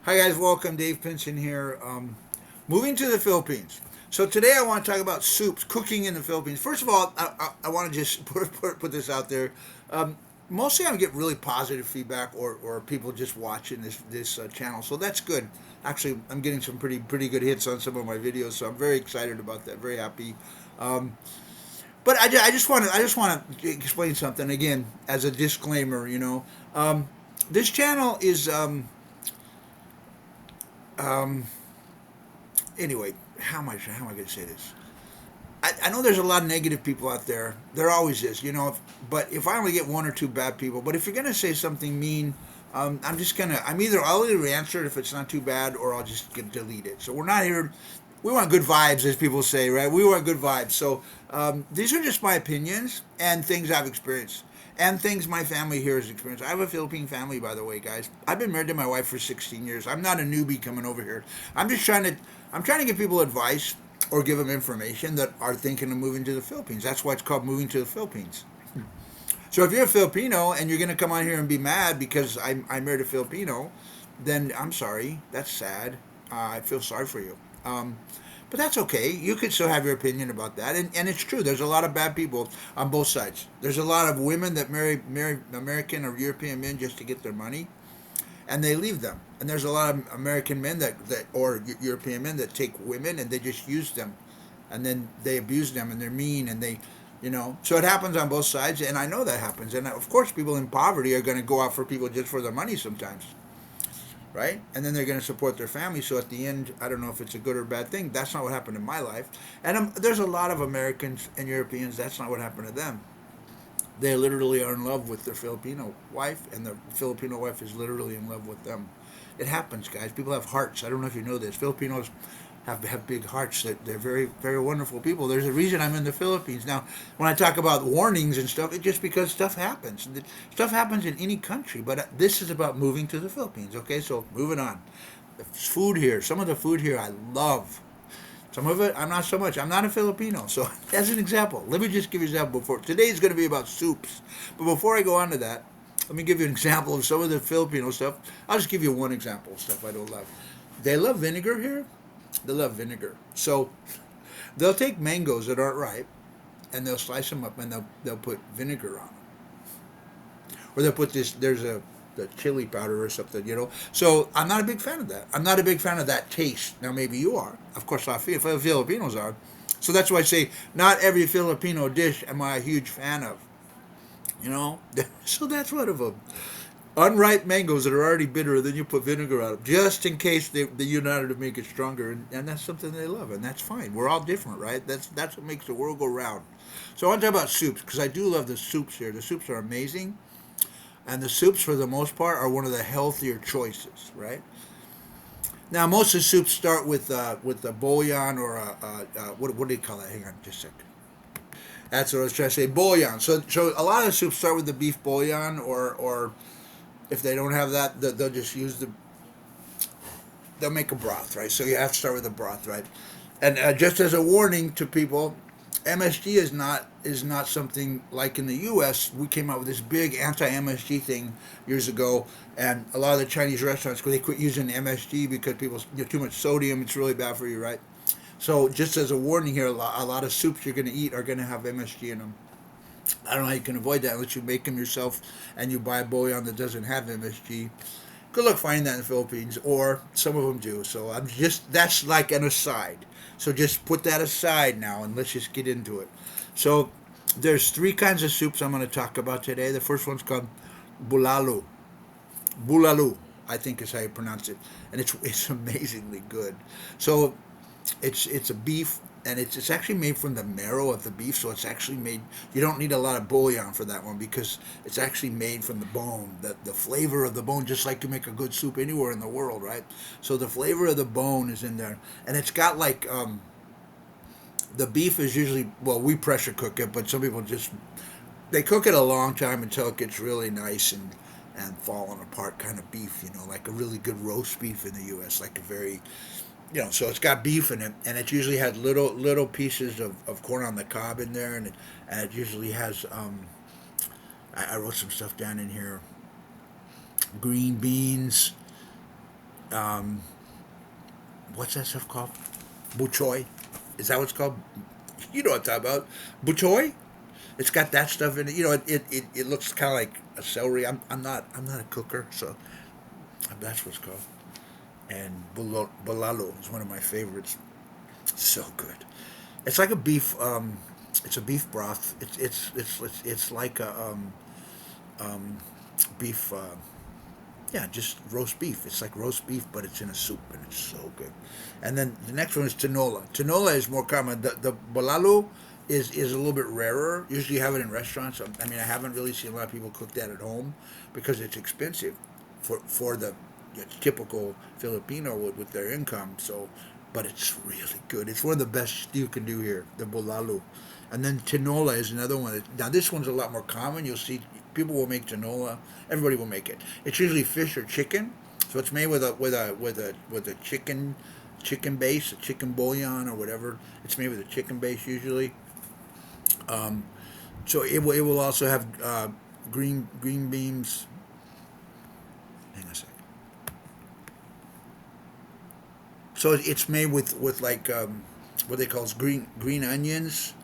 Hi guys, welcome. Dave Pinson here. Moving to the Philippines. So today I want to talk about soups, cooking in the Philippines. First of all, I want to just put this out there. Um, Mostly I get really positive feedback or people just watching this channel, so that's good. Actually, I'm getting some pretty good hits on some of my videos, so I'm very excited about that. Very happy. Um, but I just want to explain something again as a disclaimer. This channel is um, anyway, how am I going to say this? I know there's a lot of negative people out there. There always is, But if I only get one or two bad people, but if you're going to say something mean, I'll either answer it if it's not too bad, or I'll just delete it. So we're not here. We want good vibes, as people say, right? We want good vibes. So these are just my opinions and things I've experienced and things my family here has experienced. I have a Philippine family, by the way, guys. I've been married to my wife for 16 years. I'm not a newbie coming over here. I'm just trying to, I'm trying to give people advice or give them information that are thinking of moving to the Philippines. That's why it's called moving to the Philippines. So if you're a Filipino and you're going to come on here and be mad because I married a Filipino, then I'm sorry. That's sad. I feel sorry for you. But that's okay. You could still have your opinion about that. And it's true. There's a lot of bad people on both sides. There's a lot of women that marry American or European men just to get their money, and they leave them. And there's a lot of American men that or European men that take women and they just use them, and then they abuse them and they're mean and so it happens on both sides, and I know that happens. And of course, people in poverty are going to go out for people just for the money sometimes, right? And then they're going to support their family. So at the end, I don't know if it's a good or bad thing. That's not what happened in my life. And there's a lot of Americans and Europeans. That's not what happened to them. They literally are in love with their Filipino wife, and the Filipino wife is literally in love with them. It happens, guys. People have hearts. I don't know if you know this. Filipinos have big hearts. They're very very wonderful people. There's a reason I'm in the Philippines now. When I talk about warnings and stuff, it's just because stuff happens. Stuff happens in any country, but this is about moving to the Philippines. Okay, so moving on. The food here. Some of the food here I love. Some of it, I'm not so much. I'm not a Filipino. So, as an example, let me just give you an example. Today is going to be about soups. But before I go on to that, let me give you an example of some of the Filipino stuff. I'll just give you one example of stuff I don't love. They love vinegar here. They love vinegar. So, they'll take mangoes that aren't ripe and they'll slice them up and they'll put vinegar on them. Or they'll put there's a the chili powder or something. So I'm not a big fan of that. I'm not a big fan of that taste. Now maybe you are. Of course, Filipinos are. So that's why I say not every Filipino dish am I a huge fan of. You know. So that's one of them. Unripe mangoes that are already bitter, then you put vinegar on them just in case they united to make it stronger, and that's something they love, and that's fine. We're all different, right? That's what makes the world go round. So I want to talk about soups because I do love the soups here. The soups are amazing, and the soups for the most part are one of the healthier choices, right? Now most of the soups start with a bouillon or what do you call that? Hang on, just a second. That's what I was trying to say, bouillon. So a lot of soups start with the beef bouillon, or if they don't have that, they'll just use they'll make a broth, right? So you have to start with a broth, right? And just as a warning to people, MSG is not something like in the U.S. We came out with this big anti-MSG thing years ago, and a lot of the Chinese restaurants they quit using MSG because people too much sodium. It's really bad for you, right? So just as a warning here, a lot of soups you're going to eat are going to have MSG in them. I don't know how you can avoid that unless you make them yourself and you buy a bouillon that doesn't have MSG. Good luck finding that in the Philippines, or some of them do. So that's like an aside. So just put that aside now and let's just get into it. So there's three kinds of soups I'm going to talk about today. The first one's called bulalu. Bulalu, I think is how you pronounce it, and it's amazingly good. So it's a beef, and it's actually made from the marrow of the beef. So it's actually made. You don't need a lot of bouillon for that one because it's actually made from the bone. The flavor of the bone, just like you make a good soup anywhere in the world, right? So the flavor of the bone is in there, and it's got like the beef is usually, well, we pressure cook it, but some people just they cook it a long time until it gets really nice and falling apart kind of beef, like a really good roast beef in the U.S., like a very so it's got beef in it, and it usually has little pieces of corn on the cob in there, and it usually has I wrote some stuff down in here: green beans, Um, what's that stuff called? Buchoy. Is that what it's called? You know what I'm talking about. Buchoy. It's got that stuff in it. You know, it looks kind of like a celery. I'm not a cooker, so that's what's called. And bolalo is one of my favorites. So good. It's like a beef. It's a beef broth. It's like a beef. Yeah, just roast beef. It's like roast beef, but it's in a soup, and it's so good. And then the next one is tinola. Tinola is more common. The bolalo is a little bit rarer. Usually, you have it in restaurants. I mean, I haven't really seen a lot of people cook that at home because it's expensive for the typical Filipino with their income. So, but it's really good. It's one of the best you can do here. The bolalo, and then tinola is another one. Now this one's a lot more common. You'll see people will make tinola. Everybody will make it. It's usually fish or chicken. So it's made with a chicken base, a chicken bouillon or whatever. It's made with a chicken base usually. Um, so it will also have green beans. Hang on a second. So it's made with like what they call green onions,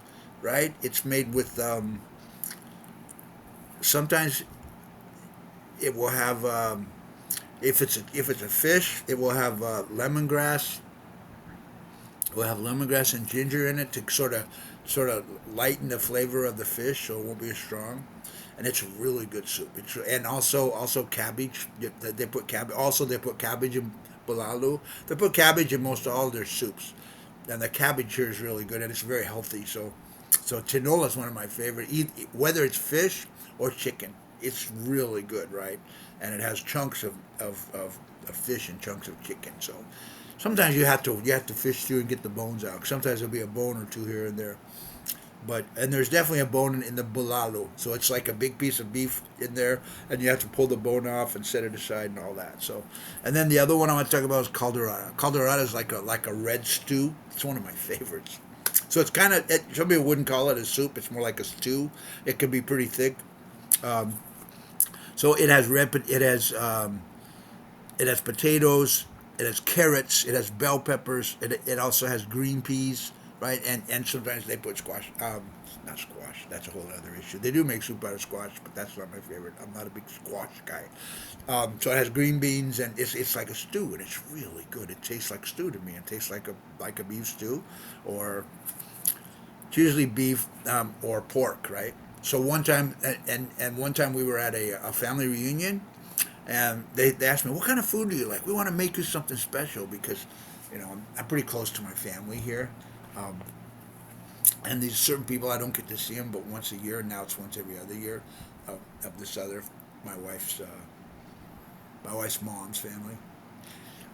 right? It's made with sometimes it will have if it's a fish, it will have lemongrass. We'll have lemongrass and ginger in it to sort of lighten the flavor of the fish, so it won't be as strong. And it's a really good soup. And also cabbage. They put cabbage. Also, they put cabbage in balalu. They put cabbage in most all of their soups, and the cabbage here is really good, and it's very healthy. So tinola is one of my favorite. Whether it's fish or chicken, it's really good, right? And it has chunks of fish and chunks of chicken. So sometimes you have to fish through and get the bones out. Sometimes there'll be a bone or two here and there. And there's definitely a bone in the bulalo, so it's like a big piece of beef in there, and you have to pull the bone off and set it aside and all that. So, and then the other one I want to talk about is calderada. Calderada is like a red stew. It's one of my favorites. So it's kind of some people wouldn't call it a soup. It's more like a stew. It can be pretty thick. Um, so it has potatoes, it has carrots, it has bell peppers, it also has green peas, right? And sometimes they put squash. Not squash. That's a whole other issue. They do make soup out of squash, but that's not my favorite. I'm not a big squash guy. So it has green beans, and it's like a stew, and it's really good. It tastes like stew to me. It tastes like a beef stew, or it's usually beef or pork, right? So one time, and one time we were at a family reunion, and they asked me, "What kind of food do you like? We want to make you something special because, I'm pretty close to my family here, um, and these certain people I don't get to see them but once a year. Now it's once every other year of this other my wife's uh, my wife's mom's family.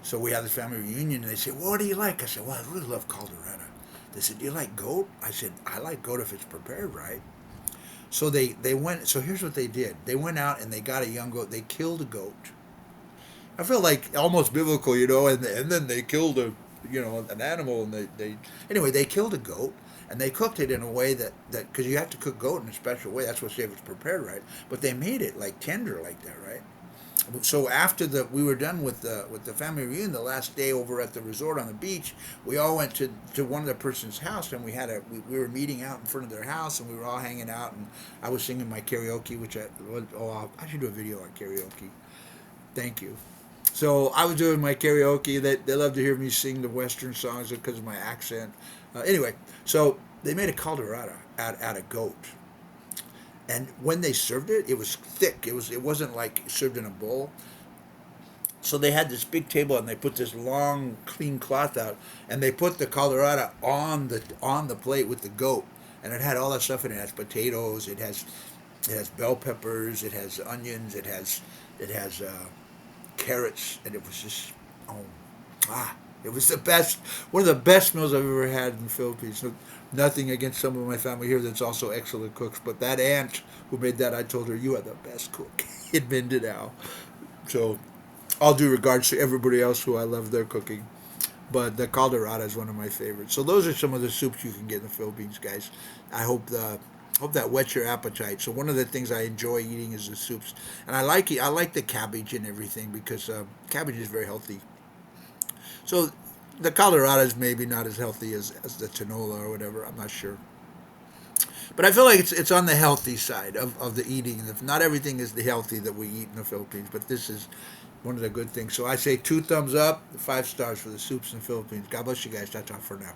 So we have this family reunion, and they say, "Well, what do you like?" I said, "Well, I really love caldereta." They said, "Do you like goat?" I said, "I like goat if it's prepared right." So they went. So here's what they did. They went out and they got a young goat. They killed a goat. I feel like almost biblical, and then they killed an animal, and anyway they killed a goat, and they cooked it in a way that because you have to cook goat in a special way. That's what if it's prepared right. But they made it like tender like that, right? So after we were done with the family reunion, the last day over at the resort on the beach, we all went to one of the person's house, and we were meeting out in front of their house, and we were all hanging out, and I was singing my karaoke, which I should do a video on karaoke. Thank you. So I was doing my karaoke. They love to hear me sing the Western songs because of my accent. Anyway, so they made a calderada out of goat, and when they served it, it was thick. It wasn't like served in a bowl. So they had this big table, and they put this long clean cloth out, and they put the calderada on the plate with the goat, and it had all that stuff in it. It has potatoes, it has bell peppers, it has onions, it has carrots, and it was just oh it was the best, one of the best meals I've ever had in the Philippines. No, nothing against some of my family here that's also excellent cooks, but that aunt who made that, I told her, "You are the best cook in Mindanao." So, all due regards to everybody else who I love their cooking, but the calderada is one of my favorites. So those are some of the soups you can get in the Philippines, guys. I hope that whets your appetite. So one of the things I enjoy eating is the soups, and I like it. I like the cabbage and everything because cabbage is very healthy. So the Colorado is maybe not as healthy as the Tinola or whatever. I'm not sure. But I feel like it's on the healthy side of the eating. Not everything is the healthy that we eat in the Philippines, but this is one of the good things. So I say 2 thumbs up, 5 stars for the soups in the Philippines. God bless you guys. That's all for now.